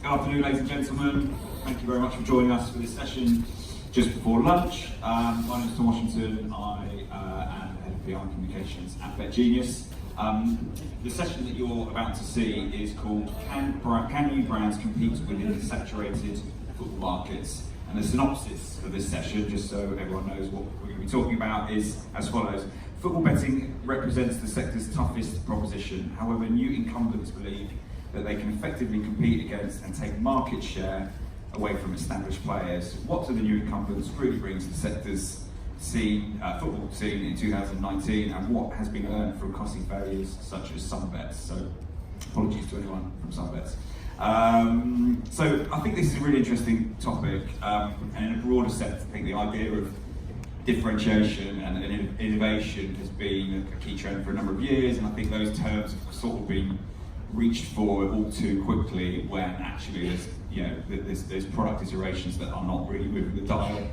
Good afternoon, ladies and gentlemen. Thank you very much for joining us for this session just before lunch. My name is Tom Washington. I am Head of PR and Communications at BetGenius. The session that you're about to see is called Can New Brands Compete Within the Saturated Football Markets? And the synopsis of this session, just so everyone knows what we're going to be talking about, is as follows. Football betting represents the sector's toughest proposition. However, new incumbents believe that they can effectively compete against and take market share away from established players. What do the new incumbents really bring to the sector's football scene in 2019, and what has been learned from costly failures such as Sunbets? So, apologies to anyone from Sunbets. So I think this is a really interesting topic, and in a broader sense, I think the idea of differentiation and innovation has been a key trend for a number of years, and I think those terms have sort of been reached for all too quickly when actually there's product iterations that are not really moving the dial,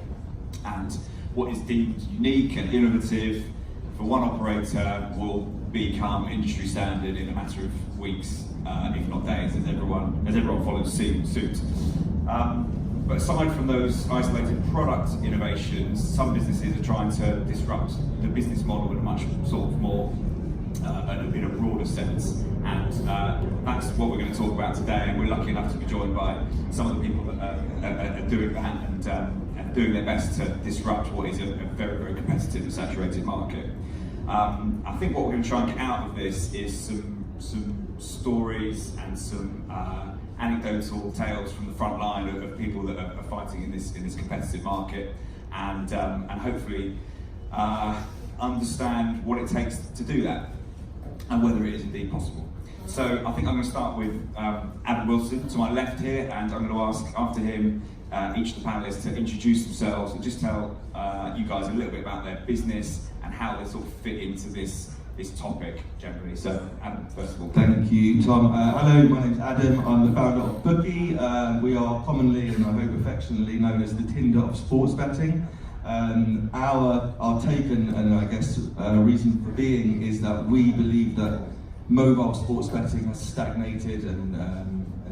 and what is deemed unique and innovative for one operator will become industry standard in a matter of weeks, if not days, as everyone follows suit. But aside from those isolated product innovations, some businesses are trying to disrupt the business model in a much sort of more, in a broader sense. And that's what we're going to talk about today. And we're lucky enough to be joined by some of the people that are doing that and doing their best to disrupt what is a very, very competitive and saturated market. I think what we're going to try and get out of this is some stories and some anecdotal tales from the front line of people that are fighting in this competitive market, and hopefully understand what it takes to do that and whether it is indeed possible. So I think I'm going to start with Adam Wilson to my left here, and I'm going to ask after him each of the panelists to introduce themselves and just tell you guys a little bit about their business and how they sort of fit into this topic generally. So Adam, first of all. Thank you, Tom. Hello, my name's Adam. I'm the founder of Bookie. We are commonly, and I hope affectionately, known as the Tinder of sports betting. Our take and I guess reason for being is that we believe that mobile sports betting has stagnated and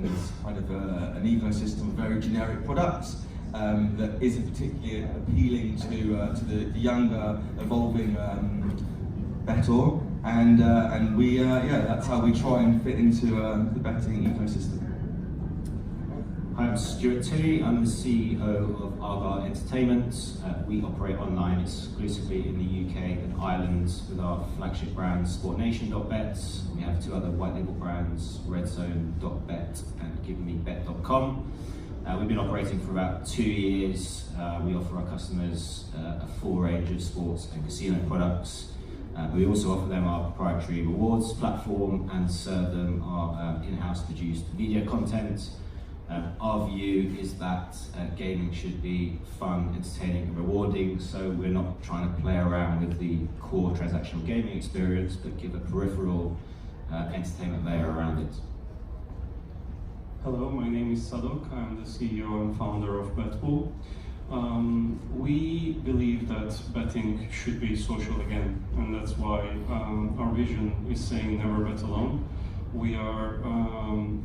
is kind of an ecosystem of very generic products that isn't particularly appealing to the younger, evolving bettor, and we that's how we try and fit into the betting ecosystem. Hi, I'm Stuart Tilley. I'm the CEO of Argyle Entertainment. We operate online exclusively in the UK and Ireland with our flagship brands SportNation.bet. We have two other white label brands, RedZone.bet and GiveMeBet.com. We've been operating for about 2 years. We offer our customers a full range of sports and casino products. We also offer them our proprietary rewards platform and serve them our in-house produced video content. Our view is that gaming should be fun, entertaining and rewarding, so we're not trying to play around with the core transactional gaming experience, but give a peripheral entertainment layer around it. Hello, my name is Sadok. I'm the CEO and founder of Betbull. We believe that betting should be social again, and that's why our vision is saying never bet alone. We are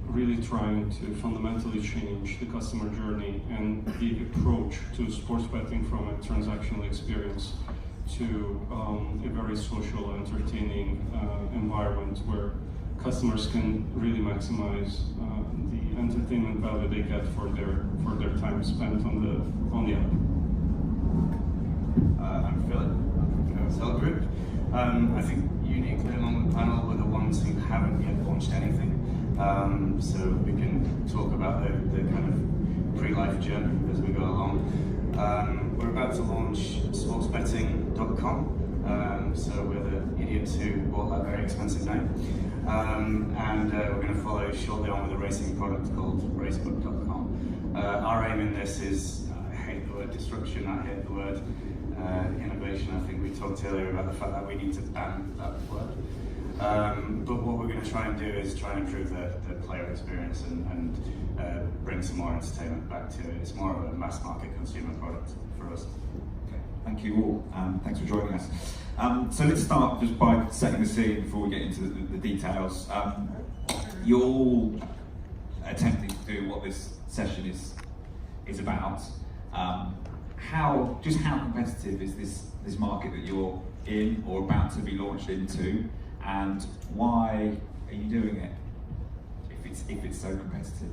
really trying to fundamentally change the customer journey and the approach to sports betting from a transactional experience to a very social, entertaining environment where customers can really maximize the entertainment value they get for their time spent on the app. I'm Philip. I'm from Cell Group. I think uniquely among the panel we're the ones who haven't yet launched anything, so we can talk about the kind of pre-life journey as we go along. We're about to launch sportsbetting.com, so we're the idiots who bought that very expensive name, and we're going to follow shortly on with a racing product called racebook.com. Our aim in this is, I hate the word disruption, I hate the word innovation. I think we talked earlier about the fact that we need to ban that word. But what we're going to try and do is try and improve the player experience and bring some more entertainment back to it. It's more of a mass market consumer product for us. Okay, thank you all. Thanks for joining us. So let's start just by setting the scene before we get into the details. You're all attempting to do what this session is about. How competitive is this market that you're in or about to be launched into, and why are you doing it if it's so competitive?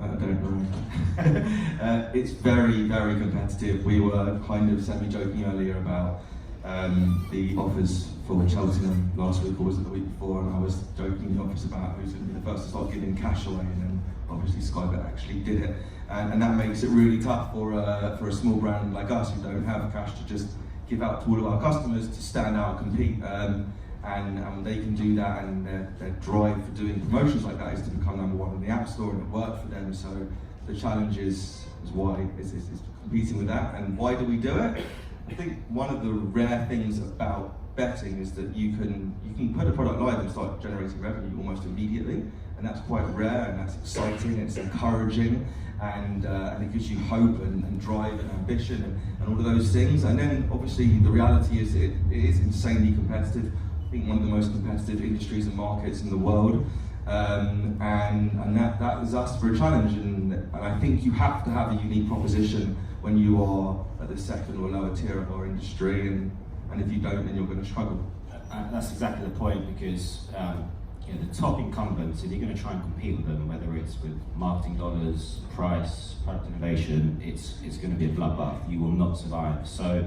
I don't know. It's very, very competitive. We were kind of semi-joking earlier about the offers for Cheltenham last week, or was it the week before, and I was joking in the office about who's going to be the first to start giving cash away, and then obviously Skybet actually did it. And that makes it really tough for a small brand like us who don't have cash to just give out to all of our customers to stand out and compete. And they can do that, and their drive for doing promotions like that is to become number one in the App Store, and it worked for them. So the challenge is competing with that. And why do we do it? I think one of the rare things about betting is that you can put a product live and start generating revenue almost immediately, and that's quite rare, and that's exciting, it's encouraging, and it gives you hope and drive and ambition and all of those things. And then obviously the reality is it is insanely competitive. I think one of the most competitive industries and markets in the world, and that is us for a challenge. And I think you have to have a unique proposition when you are at the second or lower tier of our industry, and if you don't, then you're going to struggle. That's exactly the point, because the top incumbents, if you're going to try and compete with them, whether it's with marketing dollars, price, product innovation, it's going to be a bloodbath. You will not survive. So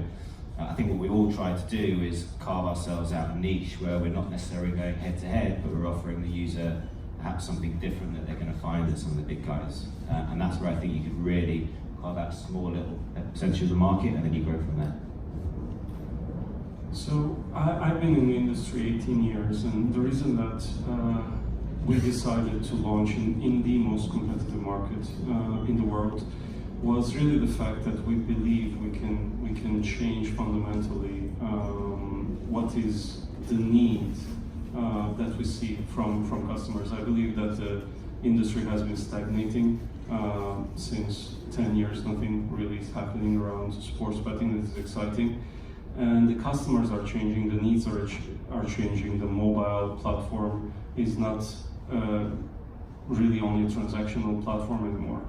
I think what we all try to do is carve ourselves out a niche where we're not necessarily going head to head, but we're offering the user perhaps something different that they're going to find at some of the big guys. And that's where I think you could really carve out a small little percentage of the market, and then you grow from there. So I've been in the industry 18 years, and the reason that we decided to launch in the most competitive market in the world was really the fact that we believe we can change fundamentally what is the need that we see from customers. I believe that the industry has been stagnating since 10 years. Nothing really is happening around sports betting that is exciting. And the customers are changing, the needs are changing. The mobile platform is not really only a transactional platform anymore.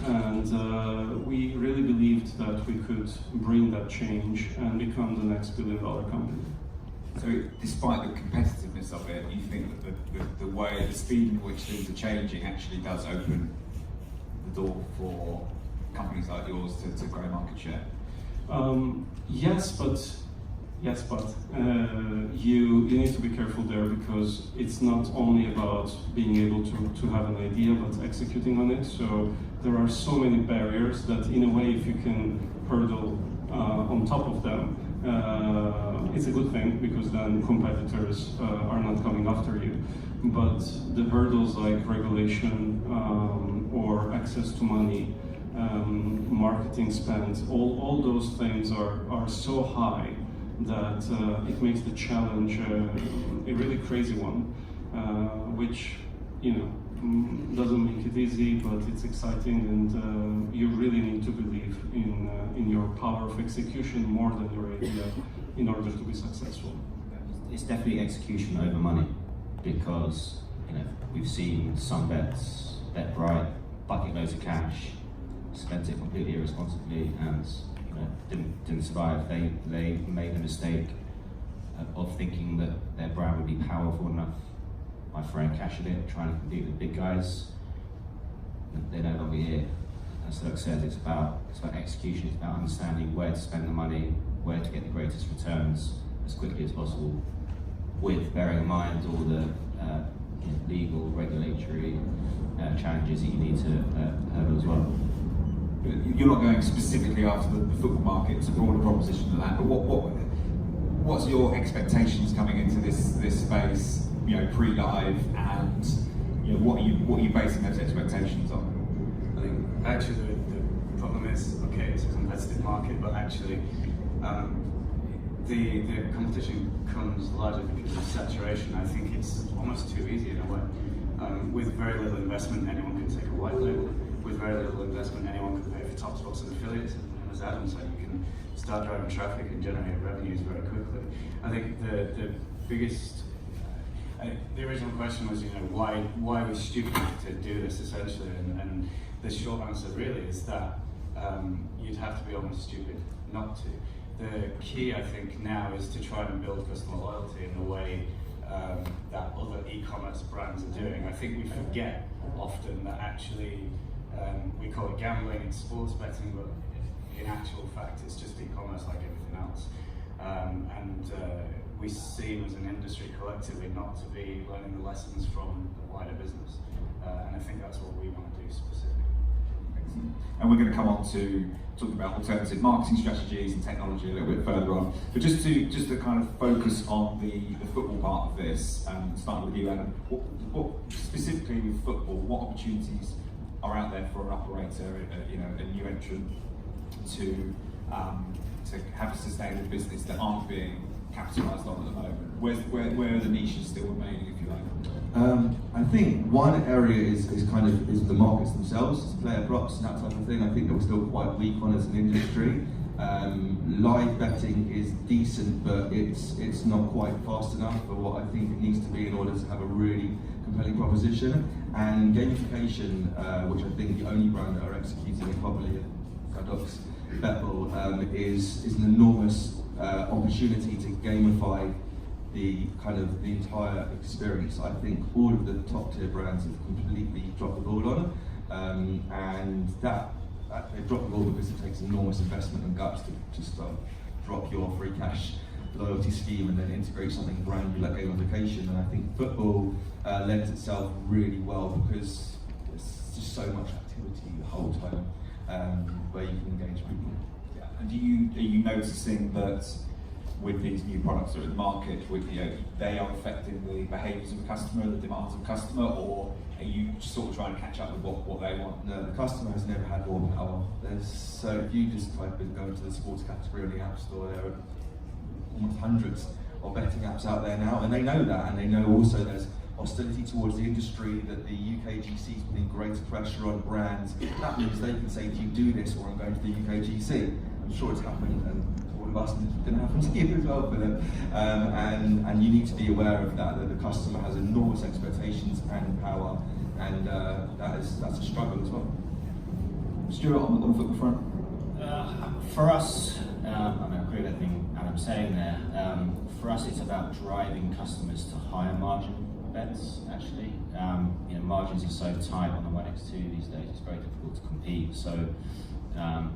And we really believed that we could bring that change and become the next billion-dollar company. So despite the competitiveness of it, you think that the speed in which things are changing actually does open the door for companies like yours to grow market share? Yes, but you need to be careful there, because it's not only about being able to have an idea, but executing on it. So there are so many barriers that, in a way, if you can hurdle on top of them, it's a good thing, because then competitors are not coming after you. But the hurdles like regulation or access to money, marketing spend, all those things are so high that it makes the challenge a really crazy one, which doesn't make it easy, but it's exciting, and you really need to believe in your power of execution more than your idea in order to be successful. It's definitely execution over money, because we've seen some bets bet bright, bucket loads of cash, spent it completely irresponsibly, and didn't survive. They made the mistake of thinking that their brand would be powerful enough by throwing cash at it, trying to compete with big guys. They're no longer here. As Dirk said, it's about execution. It's about understanding where to spend the money, where to get the greatest returns as quickly as possible, with bearing in mind all the legal, regulatory challenges that you need to hurdle as well. You're not going specifically after the football market, it's a broader proposition than that, but what's your expectations coming into this space, pre-live, and what are you basing those expectations on? I think actually the problem is, okay, it's a competitive market, but actually the competition comes largely because of saturation. I think it's almost too easy in a way. With very little investment, anyone can take a white label. With very little investment, anyone can pay for top spots and affiliates. And as Adam said, you can start driving traffic and generate revenues very quickly. I think the biggest The original question was, why are we stupid to do this essentially? And the short answer really is that you'd have to be almost stupid not to. The key, I think, now is to try and build customer loyalty in the way that other e-commerce brands are doing. I think we forget often that actually we call it gambling and sports betting, but in actual fact it's just e-commerce like everything else. We seem as an industry collectively not to be learning the lessons from the wider business. And I think that's what we want to do specifically. And we're going to come on to talking about alternative marketing strategies and technology a little bit further on. But just to kind of focus on the football part of this, starting with you, Adam. What specifically with football, what opportunities are out there for an operator, a new entrant to have a sustainable business that aren't being capitalised on at the moment? Where are the niches still remaining, if you like? I think one area is the markets themselves, player props and that type of thing. I think that we're still quite weak on as an industry. Live betting is decent, but it's not quite fast enough for what I think it needs to be in order to have a really compelling proposition. And gamification, which I think the only brand that are executing it properly, Paradox, Betbull, is an enormous opportunity to gamify the entire experience. I think all of the top tier brands have completely dropped the ball on, and that they've dropped the ball because it takes enormous investment and guts to just drop your free cash loyalty scheme and then integrate something brand new like gamification. And I think football lends itself really well because there's just so much activity the whole time where you can engage people. Yeah. And are you noticing that with these new products that are in the market, they are affecting the behaviours of the customer, the demands of the customer, or are you sort of trying to catch up with what they want? No, the customer has never had more power. So if you just type in, go into the sports category on the App Store, there are almost hundreds of betting apps out there now, and they know that, and they know also there's hostility towards the industry, that the UKGC is putting greater pressure on brands. That means they can say, do you do this, or I'm going to the UKGC. I'm sure it's happened, and all of us, and it's going to happen to you as well, Philip. And you need to be aware of that the customer has enormous expectations and power, and that's a struggle as well. Stuart, on the football front? For us, I agree with everything Adam's saying there. For us, it's about driving customers to higher margin bets, actually. Margins are so tight on the 1x2 these days, it's very difficult to compete. So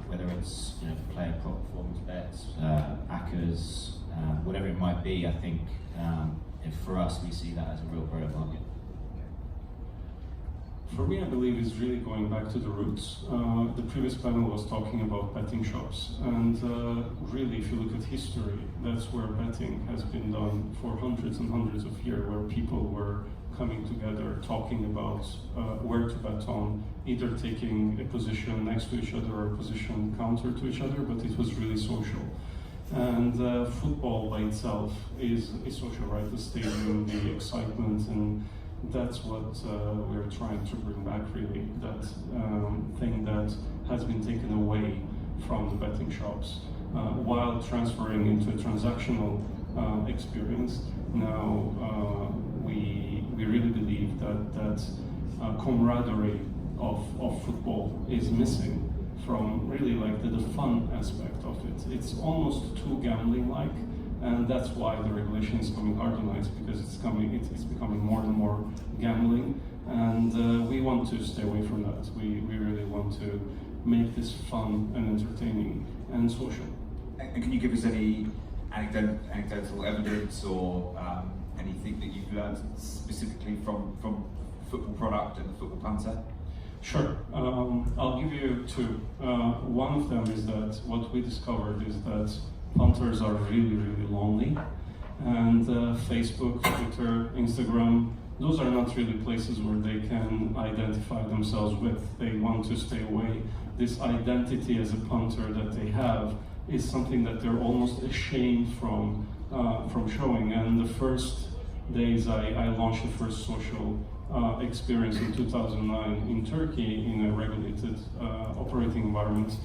whether it's player prop performance bets, ACCAs, whatever it might be, I think for us, we see that as a real growth market. For me, I believe it's really going back to the roots. The previous panel was talking about betting shops, and really, if you look at history, that's where betting has been done for hundreds and hundreds of years, where people were coming together, talking about where to bet on, either taking a position next to each other or a position counter to each other, but it was really social. And football by itself is social, right? The stadium, the excitement, and that's what we're trying to bring back, really, that thing that has been taken away from the betting shops while transferring into a transactional experience. Now we really believe that camaraderie of football is missing from really like the fun aspect of it. It's almost too gambling-like. And that's why the regulation is coming hard on it, because it's becoming more and more gambling, and we want to stay away from that. We really want to make this fun and entertaining and social. And can you give us any anecdotal evidence or anything that you've learned specifically from football product and the football punter? Sure. I'll give you two. One of them is that what we discovered is that punters are really, really lonely, and Facebook, Twitter, Instagram, those are not really places where they can identify themselves with. They want to stay away. This identity as a punter that they have is something that they're almost ashamed from showing. And the first days I launched the first social experience in 2009 in Turkey in a regulated operating environment,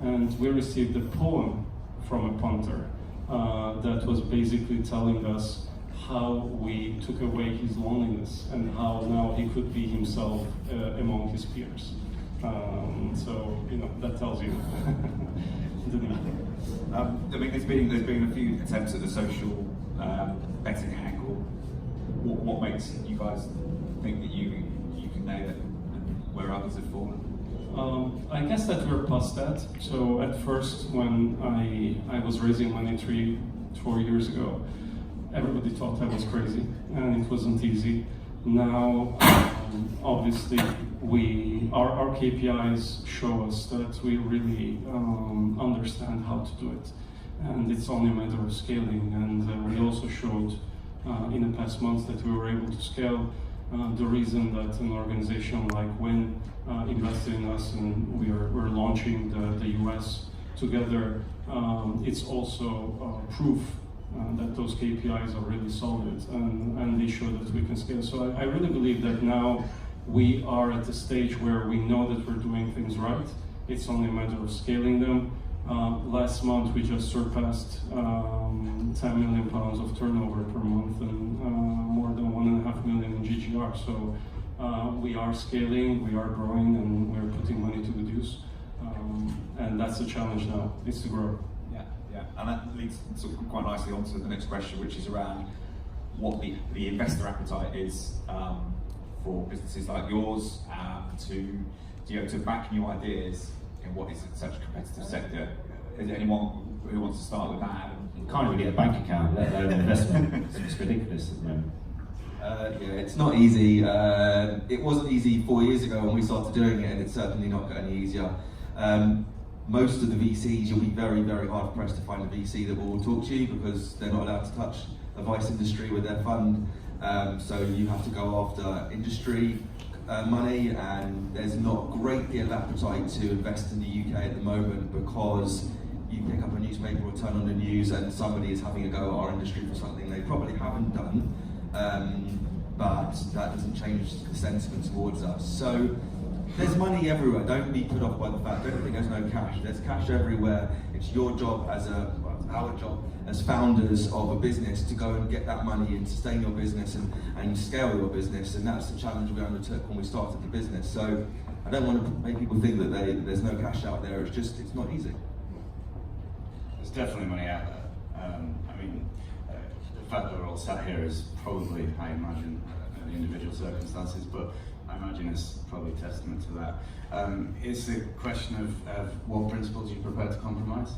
and we received a poem from a punter that was basically telling us how we took away his loneliness and how now he could be himself among his peers. So that tells you the need. I mean, there's been a few attempts at the social betting angle. What makes you guys think that you can nail it, and where others have fallen? I guess that we're past that. So at first, when I was raising money 3-4 years ago, everybody thought I was crazy, and it wasn't easy. Now, obviously, our KPIs show us that we really understand how to do it, and it's only a matter of scaling. And we also showed in the past months that we were able to scale. The reason that an organization like Win invested in us and we're launching the US together, it's also proof that those KPIs are really solid and they show that we can scale. So I really believe that now we are at the stage where we know that we're doing things right. It's only a matter of scaling them. Last month we just surpassed 10 million pounds of turnover per month and more than 1.5 million in GGR. So we are scaling, we are growing, and we're putting money to good use. And that's the challenge now, is to grow. Yeah, and that leads sort of quite nicely on to the next question, which is around what the investor appetite is for businesses like yours to back new ideas in what is such a competitive sector. Is there anyone who wants to start with that? You can't even get a bank account, let alone investment. It's ridiculous at the moment. Yeah, it's not easy. It wasn't easy 4 years ago when we started doing it, and it's certainly not got any easier. Most of the VCs, you'll be very, very hard pressed to find a VC that will talk to you because they're not allowed to touch the vice industry with their fund. So you have to go after industry money, and there's not a great deal of appetite to invest in the UK at the moment because you pick up a newspaper or turn on the news and somebody is having a go at our industry for something they probably haven't done, but that doesn't change the sentiment towards us. So there's money everywhere. Don't be put off by the fact. Don't think there's no cash. There's cash everywhere. It's your job our job as founders of a business to go and get that money and sustain your business and scale your business. And that's the challenge we undertook when we started the business. So I don't want to make people think that there's no cash out there. It's not easy. There's definitely money out there. The fact that we're all sat here is probably, I imagine, the individual circumstances, but I imagine it's probably testament to that. It's a question of what principles you're prepared to compromise.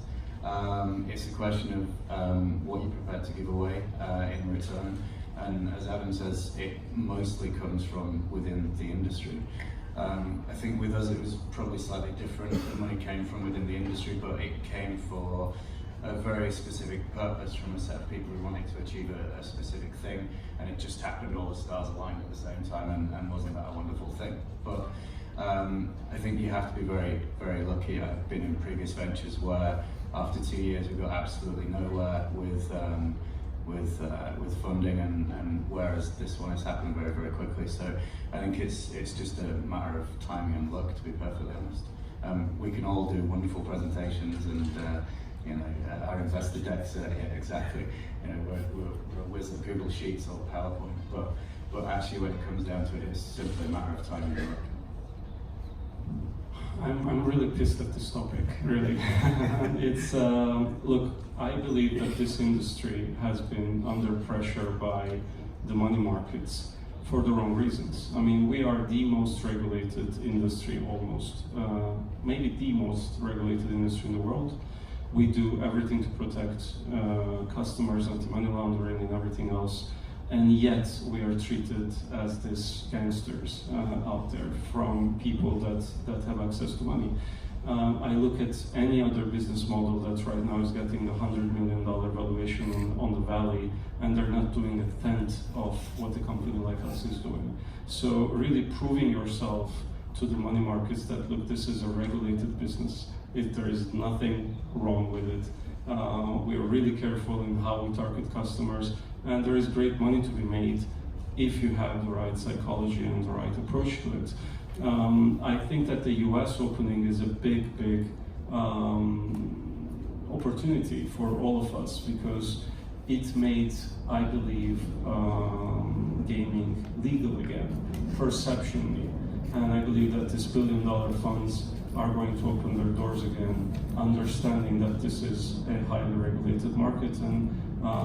It's a question of what you're prepared to give away in return. And as Adam says, it mostly comes from within the industry. I think with us it was probably slightly different. The money came from within the industry, but it came for a very specific purpose from a set of people who wanted to achieve a specific thing, and it just happened all the stars aligned at the same time, and wasn't that a wonderful thing? But I think you have to be very, very lucky. I've been in previous ventures where after 2 years we got absolutely nowhere with funding, and whereas this one has happened very, very quickly. So I think it's just a matter of timing and luck, to be perfectly honest. We can all do wonderful presentations and our investor decks, exactly. We're a whiz of Google Sheets or PowerPoint, but actually when it comes down to it, it's simply a matter of timing and luck. I'm really pissed at this topic, really. It's look, I believe that this industry has been under pressure by the money markets for the wrong reasons. I mean, we are the most regulated industry, almost, maybe the most regulated industry in the world. We do everything to protect customers, anti-money laundering and everything else, and yet we are treated as these gangsters out there from people that have access to money. I look at any other business model that right now is getting the $100 million valuation on the valley, and they're not doing a tenth of what a company like us is doing. So really proving yourself to the money markets that, look, this is a regulated business. There is nothing wrong with it. We are really careful in how we target customers, and there is great money to be made if you have the right psychology and the right approach to it. I think that the US opening is a big, big opportunity for all of us, because it made, I believe, gaming legal again, perceptionally. And I believe that these billion-dollar funds are going to open their doors again, understanding that this is a highly regulated market. And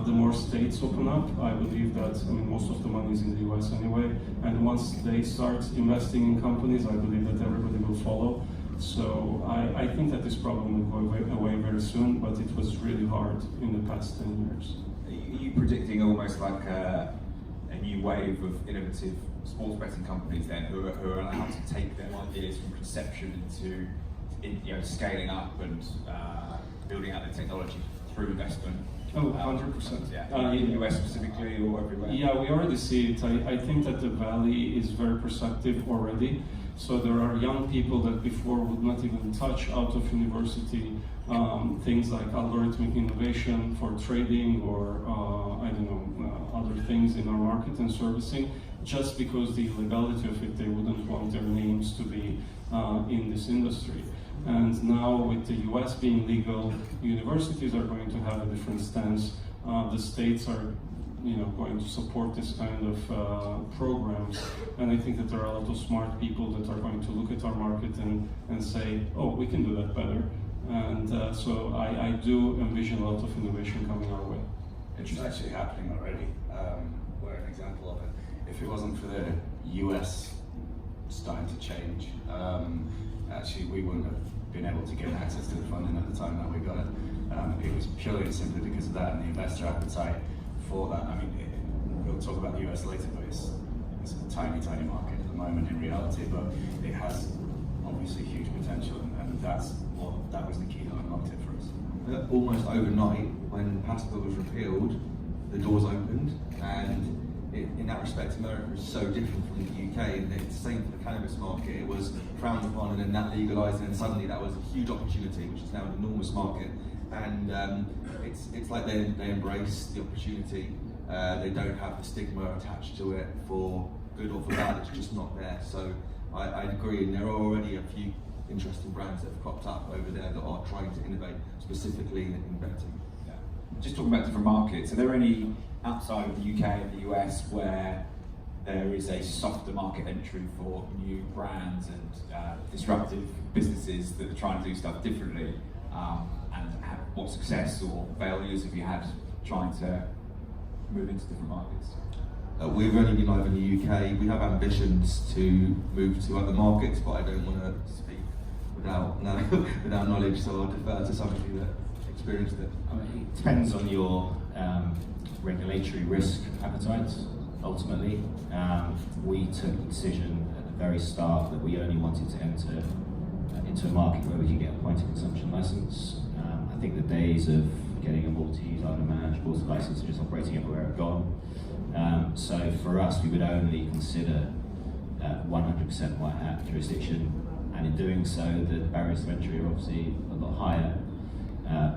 the more states open up, I believe that, I mean, most of the money is in the US anyway, and once they start investing in companies, I believe that everybody will follow. So I think that this problem will go away very soon, but it was really hard in the past 10 years. Are you predicting almost like a new wave of innovative sports betting companies then, who are allowed to take their ideas from conception into scaling up and building out the technology through investment? Oh, 100%. Yeah. In the US specifically or everywhere? Yeah, we already see it. I think that the Valley is very perceptive already. So there are young people that before would not even touch out of university things like algorithmic innovation for trading or I don't know, other things in our market and servicing, just because the illegality of it, they wouldn't want their names to be in this industry. And now with the US being legal, universities are going to have a different stance. The states are going to support this kind of programs. And I think that there are a lot of smart people that are going to look at our market and say, oh, we can do that better. And so I do envision a lot of innovation coming our way. It's actually happening already. We're an example of it. If it wasn't for the US starting to change, actually we wouldn't have been able to get access to the funding at the time that we got it. It was purely and simply because of that and the investor appetite for that. I mean, we'll talk about the US later, but it's a tiny, tiny market at the moment in reality, but it has obviously huge potential, and that was the key that unlocked it for us. Almost overnight, when PASPA was repealed, the doors opened, and in that respect, America is so different from the UK. And it's the same for the cannabis market. It was frowned upon, and then that legalised, and then suddenly that was a huge opportunity, which is now an enormous market. And it's like they embrace the opportunity. They don't have the stigma attached to it for good or for bad. It's just not there. So I agree, and there are already a few interesting brands that have cropped up over there that are trying to innovate specifically in betting. Yeah. Just talking about different markets, are there any outside of the UK and the US where there is a softer market entry for new brands and disruptive businesses that are trying to do stuff differently? And what success or failures have you had trying to move into different markets? We've only been live in the UK. We have ambitions to move to other markets, but I don't want to speak without knowledge, so I'll defer to somebody that experienced it. I mean, it depends on your regulatory risk appetite, ultimately. We took the decision at the very start that we only wanted to enter into a market where we could get a point of consumption license. I think the days of getting a Maltese owner-managed water license just operating everywhere are gone. So for us, we would only consider 100% white hat jurisdiction, and in doing so, the barriers to entry are obviously a lot higher,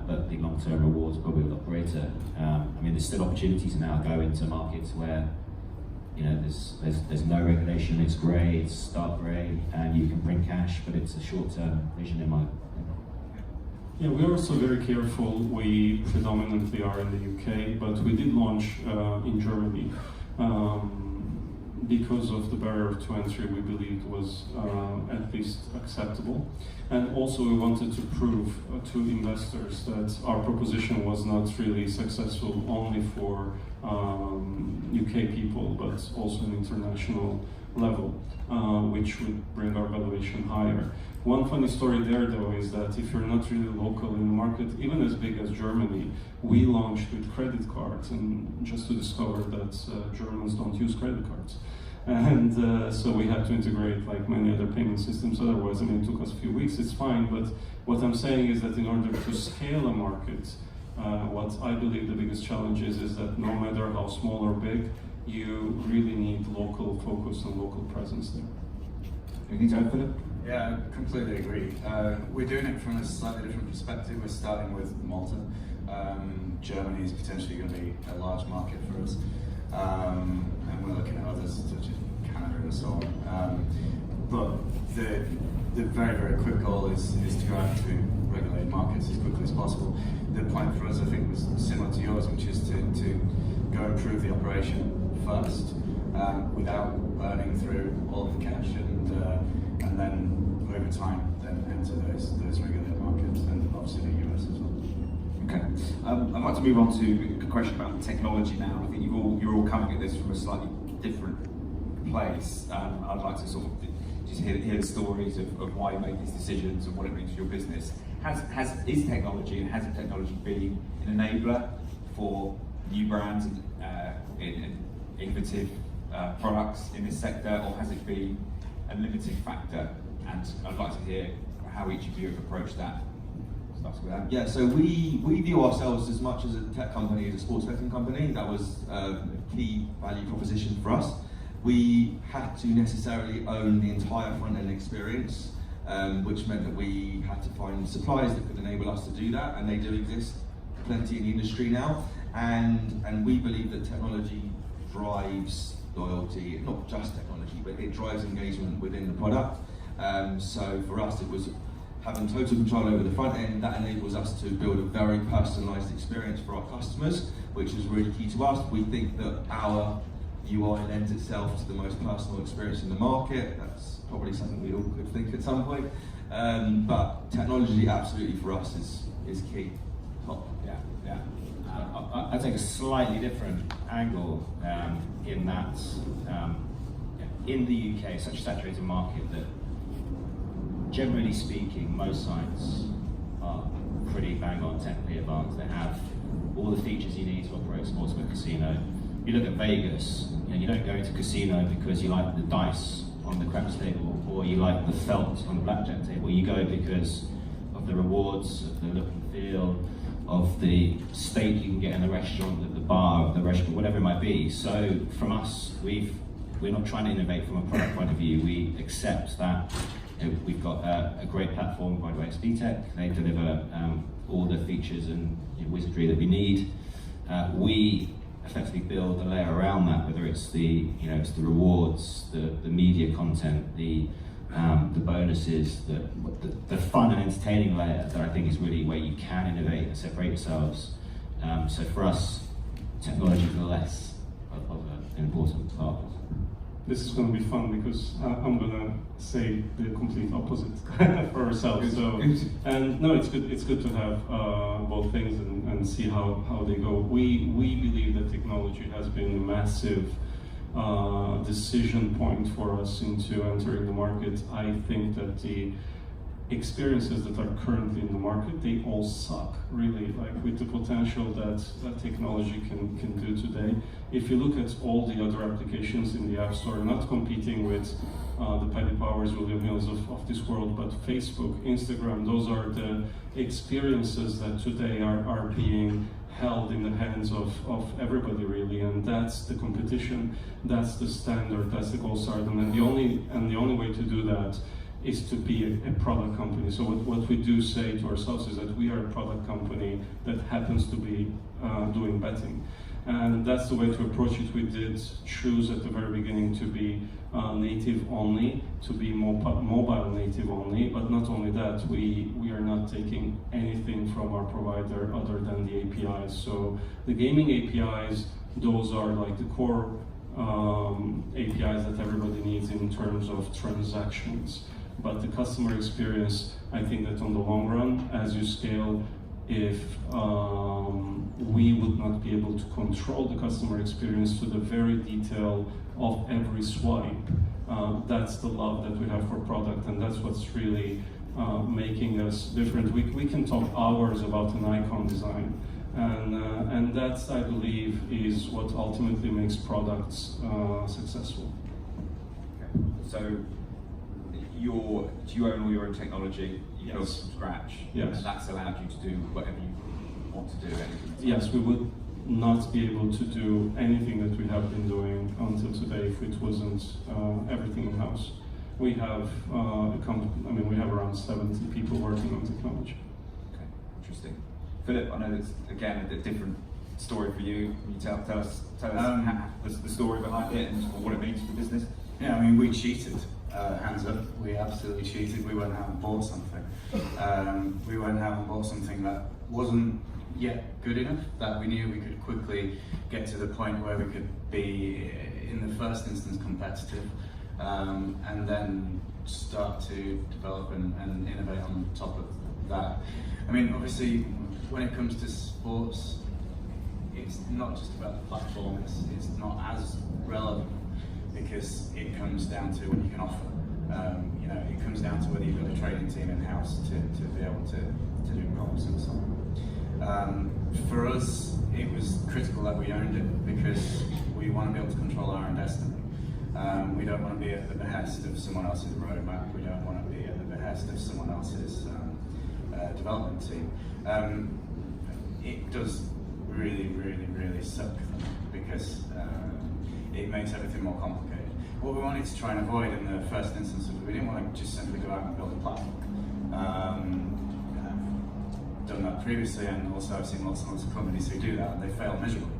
but the long-term rewards are probably a lot greater. I mean, there's still opportunities now go into markets where there's no regulation, it's grey, it's dark grey, and you can bring cash, but it's a short-term vision in mind. Yeah, we're also very careful. We predominantly are in the UK, but we did launch in Germany because of the barrier to entry we believed was at least acceptable. And also we wanted to prove to investors that our proposition was not really successful only for UK people, but also an international level, which would bring our valuation higher. One funny story there, though, is that if you're not really local in the market, even as big as Germany, we launched with credit cards, and just to discover that Germans don't use credit cards. And so we had to integrate like many other payment systems. Otherwise, I mean, it took us a few weeks, it's fine. But what I'm saying is that in order to scale a market, what I believe the biggest challenge is that no matter how small or big, you really need local focus and local presence there. Anything to add, Philip? Yeah, I completely agree. We're doing it from a slightly different perspective. We're starting with Malta. Germany is potentially going to be a large market for us. And we're looking at others such as Canada and so on. But the very, very quick goal is to go out to regulated markets as quickly as possible. The point for us, I think, was similar to yours, which is to go improve the operation first, without burning through all of the cash, and then over time, then enter those regulated markets, and obviously the US as well. Okay. I'd like to move on to a question about technology now. I think you're all coming at this from a slightly different place. I'd like to sort of just hear the stories of why you make these decisions and what it means for your business. Is technology and has technology been an enabler for new brands and innovative products in this sector, or has it been a limiting factor? And I'd like to hear how each of you have approached that. Starting with that. Yeah, so we view ourselves as much as a tech company as a sports betting company. That was a key value proposition for us. We had to necessarily own the entire front-end experience, which meant that we had to find suppliers that could enable us to do that, and they do exist plenty in the industry now. And we believe that technology drives loyalty, not just technology, but it drives engagement within the product. So for us, it was having total control over the front end. That enables us to build a very personalised experience for our customers, which is really key to us. We think that our UI lends itself to the most personal experience in the market. That's probably something we all could think at some point. But technology, absolutely, for us is key. Top. Yeah. I take a slightly different angle in that in the UK, such a saturated market that, generally speaking, most sites are pretty bang on technically advanced. They have all the features you need to operate a sportsbook casino. You look at Vegas, you don't go into casino because you like the dice on the craps table or you like the felt on the blackjack table. You go because of the rewards, of the look and feel, of the steak you can get in the restaurant, the bar, the restaurant, whatever it might be. So from us, we're not trying to innovate from a product point of view. We accept that we've got a great platform by XBTech. They deliver all the features and wizardry that we need. We effectively build a layer around that, whether it's the rewards, the media content, the bonuses, the fun and entertaining layer that I think is really where you can innovate and separate yourselves. So for us, technology is less of an important part. This is going to be fun because I'm going to say the complete opposite for ourselves. So, and no, it's good to have both things and see how they go. We believe that technology has been a massive decision point for us into entering the market. I think that the experiences that are currently in the market, they all suck, really, like with the potential that technology can do today. If you look at all the other applications in the App Store, not competing with the Paddy Powers, William Hills of this world, but Facebook, Instagram, those are the experiences that today are being held in the hands of everybody, really, and that's the competition, that's the standard, that's the gold standard, and the only way to do that is to be a product company. So what we do say to ourselves is that we are a product company that happens to be doing betting. And that's the way to approach it. We did choose at the very beginning to be native only, to be mobile native only, but not only that, we are not taking anything from our provider other than the APIs. So the gaming APIs, those are like the core APIs that everybody needs in terms of transactions. But the customer experience, I think that on the long run, as you scale, if we would not be able to control the customer experience to the very detail of every swipe, that's the love that we have for product, and that's what's really making us different. We can talk hours about an icon design, and that's, I believe, is what ultimately makes products successful. Okay. So, do you own all your own technology? You built from scratch? Yes. And that's allowed you to do whatever you want to do? Yes, we would not be able to do anything that we have been doing until today if it wasn't everything in-house. We have we have around 70 people working on technology. Okay, interesting. Philip, I know it's again a different story for you. Can you tell us the story behind it and what it means for the business? Yeah, I mean, we cheated. hands up, we absolutely cheated. We went out and bought something. We went out and bought something that wasn't yet good enough, that we knew we could quickly get to the point where we could be, in the first instance, competitive, and then start to develop and innovate on top of that. I mean, obviously, when it comes to sports, it's not just about the platform, it's not as relevant, because it comes down to what you can offer. You know, it comes down to whether you've got a training team in-house to be able to do props and so on. For us, it was critical that we owned it, because we want to be able to control our own destiny. We don't want to be at the behest of someone else's roadmap. We don't want to be at the behest of someone else's development team. It does really suck, because it makes everything more complicated. What we wanted to try and avoid in the first instance was we didn't want to just simply go out and build a platform. I've done that previously, and also I've seen lots and lots of companies who do that and they fail miserably,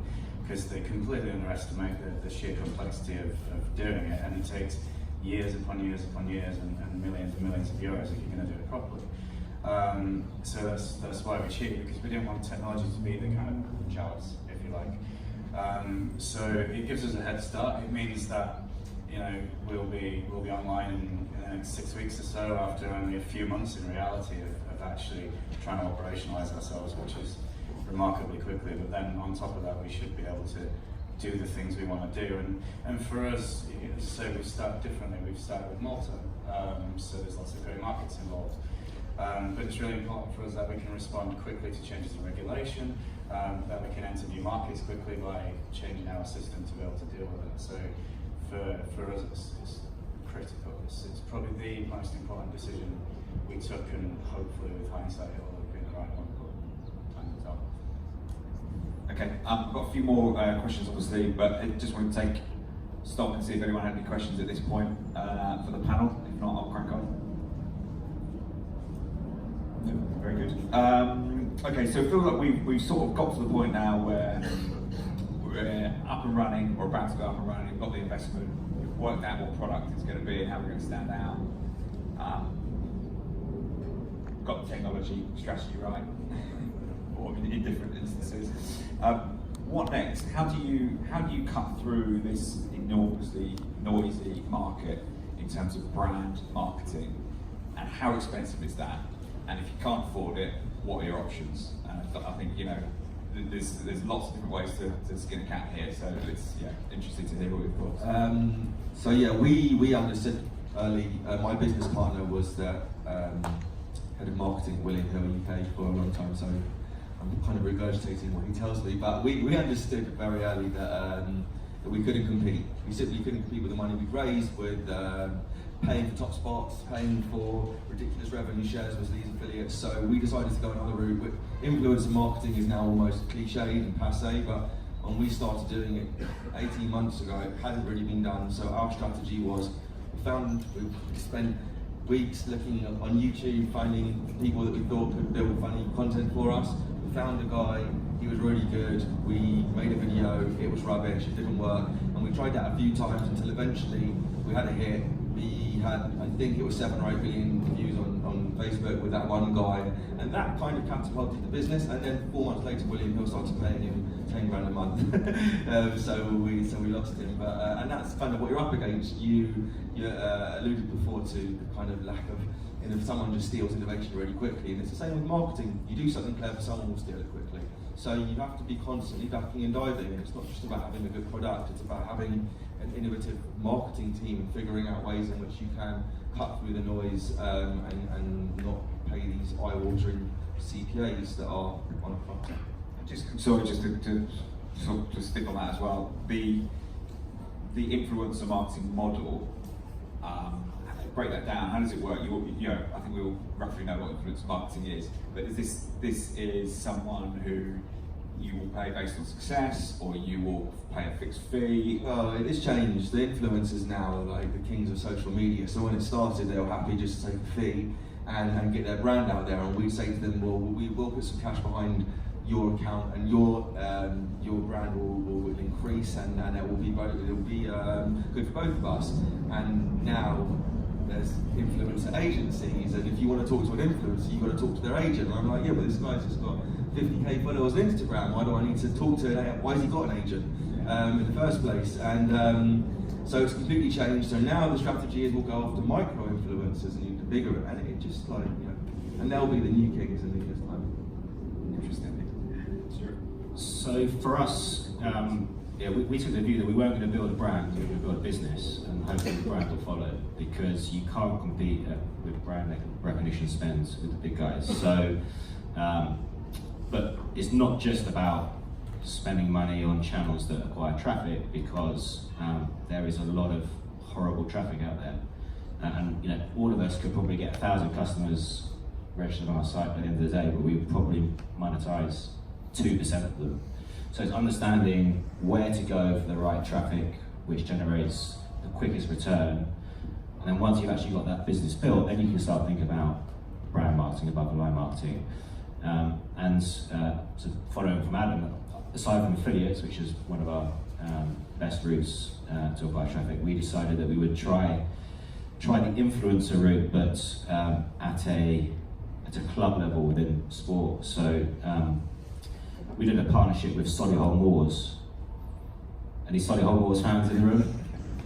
because they completely underestimate the sheer complexity of doing it, and it takes years upon years upon years and millions of euros if you're going to do it properly. So that's why we cheat, because we didn't want technology to be the kind of chalice, if you like. So it gives us a head start. It means that, you know, we'll be online in the next 6 weeks or so, after only a few months in reality of actually trying to operationalise ourselves, which is remarkably quickly. But then on top of that, we should be able to do the things we want to do. And for us, so we've started differently. We've started with Malta, so there's lots of great markets involved. But it's really important for us that we can respond quickly to changes in regulation, that we can enter new markets quickly by changing our system to be able to deal with it. So for us, it's critical. It's probably the most important decision we took, and hopefully with hindsight it will have been the right one, but time will tell. Okay, I've got a few more questions obviously, but I just want to stop and see if anyone had any questions at this point for the panel. If not, I'll crack on. No, very good. Okay, so I feel like we've sort of got to the point now where we're up and running, or about to go up and running, we've got the investment, we've worked out what product it's going to be and how we're going to stand out. Got the technology strategy right, or in different instances. What next? How do you cut through this enormously noisy market in terms of brand marketing, and how expensive is that? And if you can't afford it, what are your options? And I think, you know, there's lots of different ways to skin a cat here. So it's interesting to hear what you've got. So yeah, we understood early. My business partner was the head of marketing at William Hill UK for a long time. So I'm kind of regurgitating what he tells me. But we understood very early that we couldn't compete. We simply couldn't compete with the money we'd raised, with paying for top spots, paying for ridiculous revenue shares with these affiliates. So we decided to go another route. Influencer marketing is now almost cliched and passé, but when we started doing it 18 months ago, it hadn't really been done. So our strategy was, we spent weeks looking on YouTube, finding people that we thought could build funny content for us. We found a guy, he was really good. We made a video, it was rubbish, it didn't work. And we tried that a few times until eventually we had a hit. We had, I think it was 7 or 8 million views on Facebook with that one guy, and that kind of catapulted the business. And then 4 months later, William Hill started paying him 10 grand a month. so we lost him. But and that's kind of what you're up against. You alluded before to the kind of lack of, if someone just steals innovation really quickly, and it's the same with marketing. You do something clever, someone will steal it quickly. So you have to be constantly ducking and diving, and it's not just about having a good product, it's about having an innovative marketing team and figuring out ways in which you can cut through the noise and not pay these eye-watering CPAs that are on a front. Just to stick on that as well, the influencer marketing model, break that down. How does it work? I think we all roughly know what influencer marketing is, but this is someone who you will pay based on success, or you will pay a fixed fee? Well, it has changed. The influencers now are like the kings of social media. So when it started, they were happy just to take a fee and get their brand out there. And we'd say to them, well, we will put some cash behind your account, and your brand will increase, and it will be good for both of us. And now there's influencer agencies, and if you want to talk to an influencer, you've got to talk to their agent. And I'm like, yeah, but this guy's just got 50k followers on Instagram. Why do I need to talk to why has he got an agent in the first place? And so it's completely changed. So now the strategy is we'll go after micro influencers and the bigger, and it just like, you know, and they'll be the new kings in a year's time. Interesting. Sure. So for us, we took the view that we weren't going to build a brand, we were going to build a business, and hopefully the brand will follow, because you can't compete with brand recognition spends with the big guys. So, but it's not just about spending money on channels that acquire traffic, because there is a lot of horrible traffic out there, and you know, all of us could probably get 1,000 customers registered on our site by the end of the day, but we would probably monetize 2% of them. So it's understanding where to go for the right traffic, which generates the quickest return. And then once you've actually got that business built, then you can start thinking about brand marketing, above the line marketing. So following from Adam, aside from affiliates, which is one of our best routes to acquire traffic, we decided that we would try the influencer route, but at a club level within sport. So we did a partnership with Solihull Moors. Any Solihull Moors fans in the room?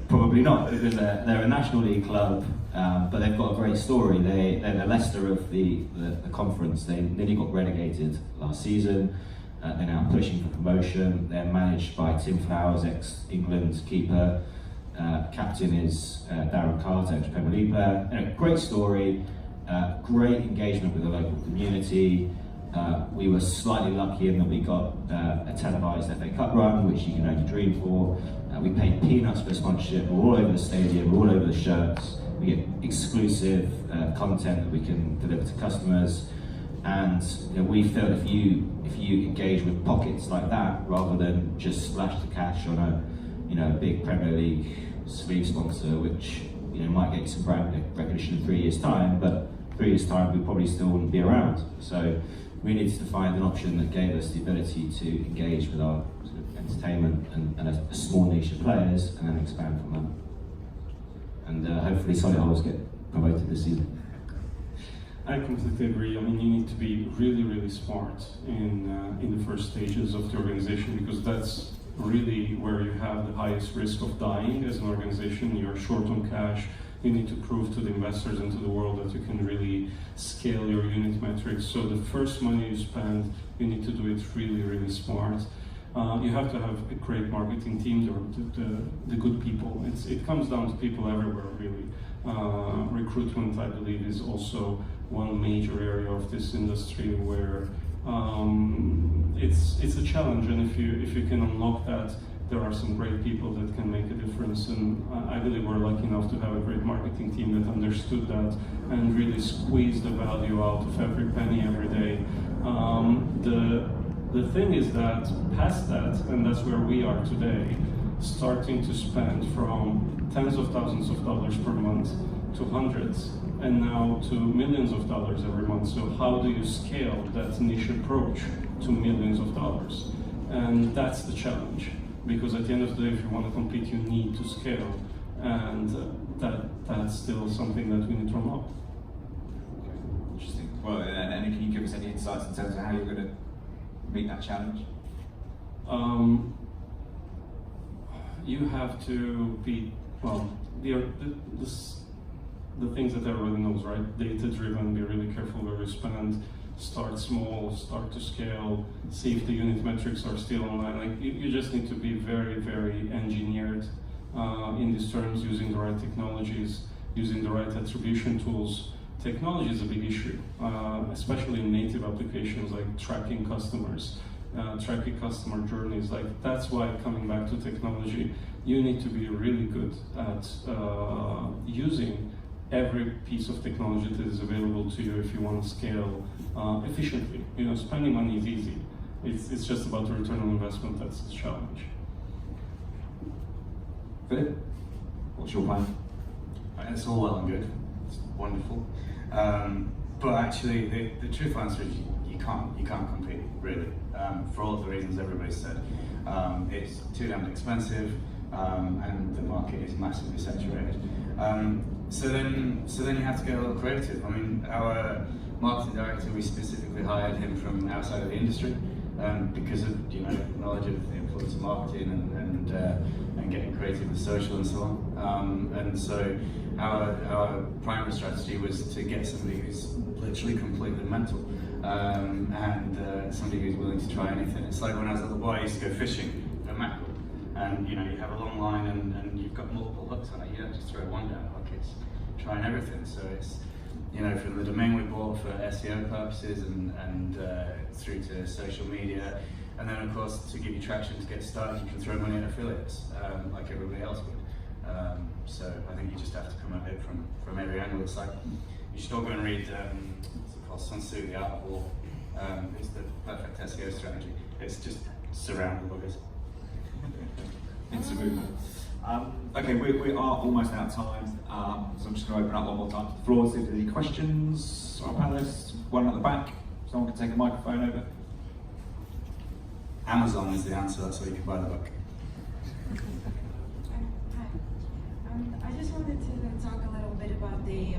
Probably not, because they're a National League club, but they've got a great story. They're the Leicester of the conference. They nearly got relegated last season. They're now pushing for promotion. They're managed by Tim Flowers, ex-England keeper. Captain is Darren Carter, ex-Premier League player. You know, great story, great engagement with the local community. We were slightly lucky in that we got a televised FA Cup run, which you can only dream for. We paid peanuts for sponsorship. We're all over the stadium, we're all over the shirts. We get exclusive content that we can deliver to customers. And you know, we feel if you engage with pockets like that, rather than just splash the cash on a big Premier League sleeve sponsor, which might get you some brand recognition in 3 years' time, but 3 years' time we probably still wouldn't be around. So we needed to find an option that gave us the ability to engage with our sort of entertainment and a small niche of players, and then expand from that. And hopefully Solihull will get promoted this season. I completely agree. I mean, you need to be really, really smart in the first stages of the organization, because that's really where you have the highest risk of dying as an organization. You're short on cash. You need to prove to the investors and to the world that you can really scale your unit metrics. So the first money you spend, you need to do it really, really smart. You have to have a great marketing team, the good people. It comes down to people everywhere, really. Recruitment, I believe, is also one major area of this industry where it's a challenge, and if you can unlock that, there are some great people that can make a difference. And I believe we're lucky enough to have a great marketing team that understood that and really squeezed the value out of every penny every day. The thing is that past that, and that's where we are today, starting to spend from tens of thousands of dollars per month to hundreds, and now to millions of dollars every month. So how do you scale that niche approach to millions of dollars? And that's the challenge, because at the end of the day, if you want to compete, you need to scale, and that's still something that we need to unlock. Interesting. Well, and can you give us any insights in terms of how you're going to meet that challenge? You have to be, well, the things that everybody knows, right? Data-driven, be really careful where you spend, start small, start to scale, see if the unit metrics are still online. Like you just need to be very, very engineered in these terms, using the right technologies, using the right attribution tools. Technology is a big issue, especially in native applications like tracking customers, tracking customer journeys. Like that's why, coming back to technology, you need to be really good at using every piece of technology that is available to you if you want to scale efficiently. Spending money is easy. It's just about the return on investment that's the challenge. Philip, what's your plan? It's all well and good. It's wonderful. But actually, the truthful answer is you can't compete, really, for all of the reasons everybody said. It's too damn expensive, and the market is massively saturated. So then you have to get a little creative. I mean, our marketing director, we specifically hired him from outside of the industry because of knowledge of influencer marketing and getting creative with social and so on. And so our primary strategy was to get somebody who's literally completely mental and somebody who's willing to try anything. It's like when I was a little boy, I used to go fishing for mackerel, and you have a long line and you've got multiple hooks on it. You don't just throw one down. Like it's trying everything. So it's from the domain we bought for SEO purposes and through to social media, and then of course to give you traction to get started, you can throw money at affiliates like everybody else would. So I think you just have to come at it from every angle. It's like you should all go and read what's it called, Sun Tzu, The Art of War. It's the perfect SEO strategy. It's just surround the buggers. It's a movement. Okay, we are almost out of time, so I'm just going to open up one more time to the floor. See if there's any questions from our panelists. One at the back. Someone can take a microphone over. Amazon is the answer. That's where you can buy the book. Hi. I just wanted to talk a little bit about the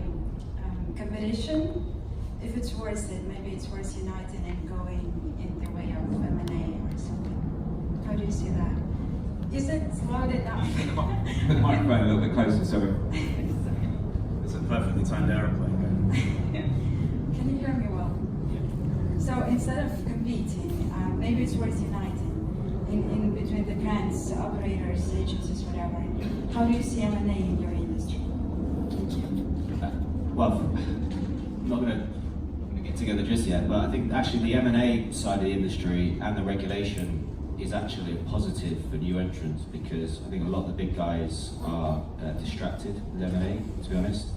competition. If it's worth it, maybe it's worth uniting and going in the way of M&A or something. How do you see that? Is it loud enough? Put the microphone a little bit closer, sorry. It's a perfectly timed aeroplane. Can you hear me well? Yeah. So instead of competing, maybe it's worth uniting in between the brands, operators, agencies, whatever. How do you see M&A in your industry? Well, I'm not going to get together just yet, but I think actually the M&A side of the industry and the regulation is actually a positive for new entrants, because I think a lot of the big guys are distracted with M&A, to be honest,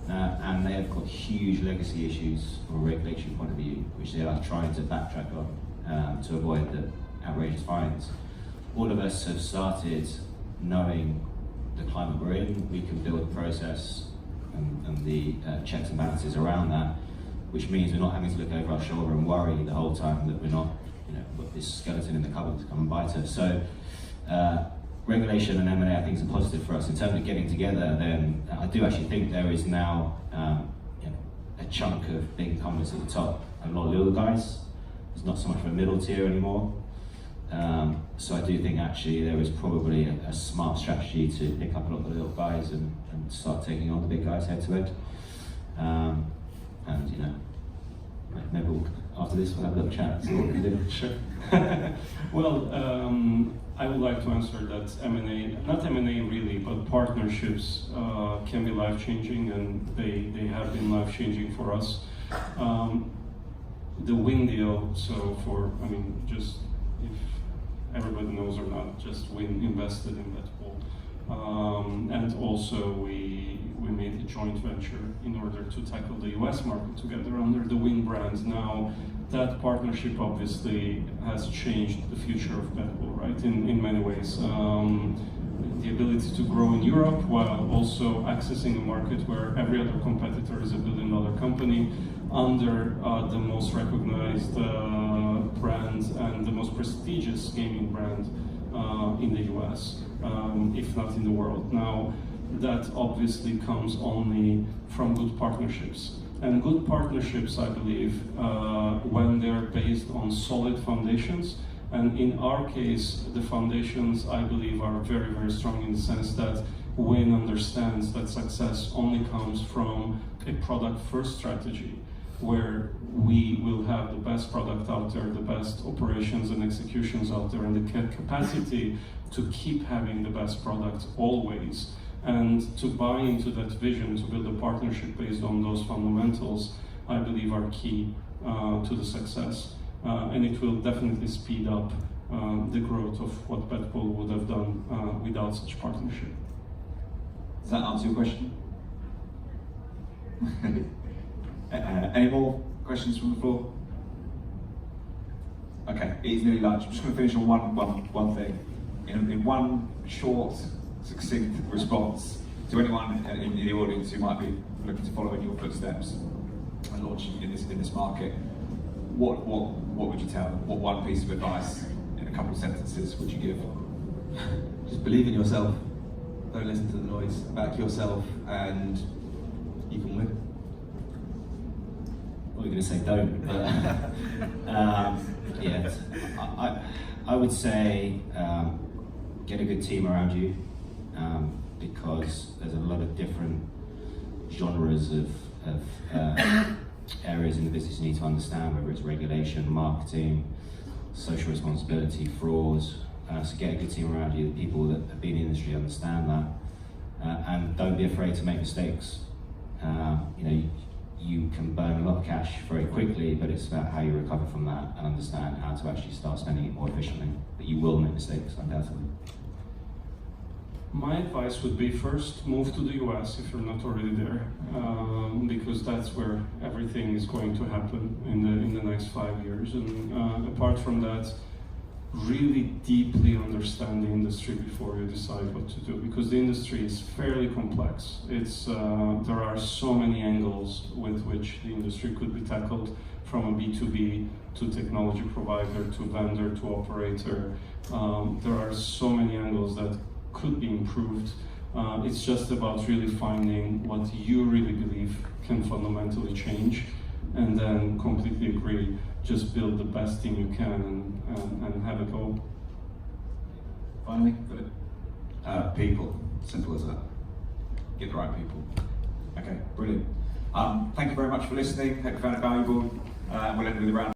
and they have got huge legacy issues from a regulatory point of view, which they are trying to backtrack on to avoid the outrageous fines. All of us have started knowing the climate we're in. We can build a process and the checks and balances around that, which means we're not having to look over our shoulder and worry the whole time that we're not got this skeleton in the cupboard to come and bite us. So regulation and M&A I think is a positive for us. In terms of getting together, then I do actually think there is now a chunk of big incumbents at the top and a lot of little guys. There's not so much of a middle tier anymore. So I do think actually there is probably a smart strategy to pick up a lot of the little guys and start taking on the big guys head to head. And maybe after this we'll have a little chat and see what we can do. Sure. Well, I would like to answer that M&A, not M&A really, but partnerships can be life-changing, and they have been life-changing for us. The Win deal, just if everybody knows or not, just Win invested in Betbull. And also we made a joint venture in order to tackle the US market together under the Win brand. Now, that partnership obviously has changed the future of Betbull, right, in many ways. The ability to grow in Europe while also accessing a market where every other competitor is a billion-dollar company under the most recognized brand and the most prestigious gaming brand in the US, if not in the world. Now, that obviously comes only from good partnerships. And good partnerships, I believe, when they're based on solid foundations, and in our case, the foundations, I believe, are very, very strong in the sense that Win understands that success only comes from a product-first strategy, where we will have the best product out there, the best operations and executions out there, and the capacity to keep having the best product always. And to buy into that vision, to build a partnership based on those fundamentals, I believe are key to the success. And it will definitely speed up the growth of what Betbull would have done without such partnership. Does that answer your question? Any more questions from the floor? Okay, it is nearly lunch. I'm just going to finish on one thing. In one short, succinct response to anyone in the audience who might be looking to follow in your footsteps and launching in this market, what would you tell them? What one piece of advice in a couple of sentences would you give? Just believe in yourself. Don't listen to the noise. Back yourself and you can win? What are we going to say? Don't. But, yeah, I would say get a good team around you, because there's a lot of different genres of areas in the business you need to understand, whether it's regulation, marketing, social responsibility, fraud. So get a good team around you, the people that have been in the industry understand that, and don't be afraid to make mistakes. You know, you can burn a lot of cash very quickly, but it's about how you recover from that and understand how to actually start spending it more efficiently. But you will make mistakes, undoubtedly. My advice would be first move to the US if you're not already there, because that's where everything is going to happen in the next 5 years. And apart from that, really deeply understand the industry before you decide what to do, because the industry is fairly complex. It's there are so many angles with which the industry could be tackled, from a B2B to technology provider to vendor to operator. There are so many angles that could be improved. It's just about really finding what you really believe can fundamentally change, and then completely agree, just build the best team you can and have it go. Finally, Philip? People, simple as that. Get the right people. Okay, brilliant. Thank you very much for listening. Hope you found it valuable. We'll end with a round.